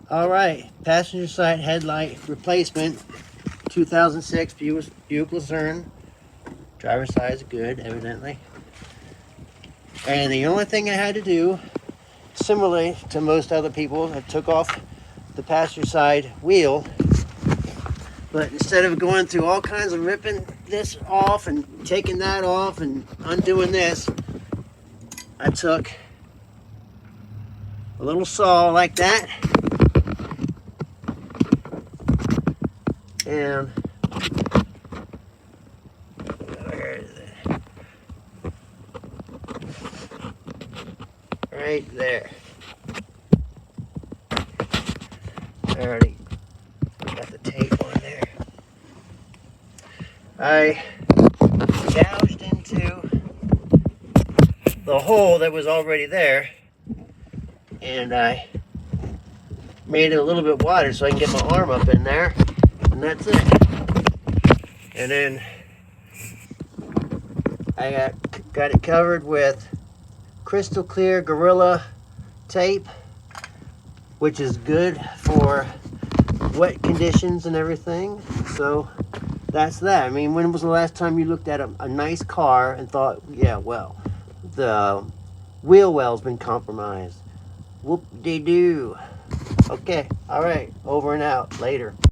All right, passenger side headlight replacement, 2006 Buick Lucerne. Driver's side is good, evidently. And the only thing I had to do, similarly to most other people, I took off the passenger side wheel. But instead of going through all kinds of ripping this off and taking that off and undoing this, I took a little saw like that and where is it? Right there. I already got the tape on there. I gouged into the hole that was already there, and I made it a little bit wider so I can get my arm up in there, and that's it. And then I got it covered with crystal clear Gorilla tape, which is good for wet conditions and everything. So that's that. I mean, when was the last time you looked at a nice car and thought, yeah, well, the wheel well's been compromised? Whoop-de-doo. Okay, all right, over and out. Later.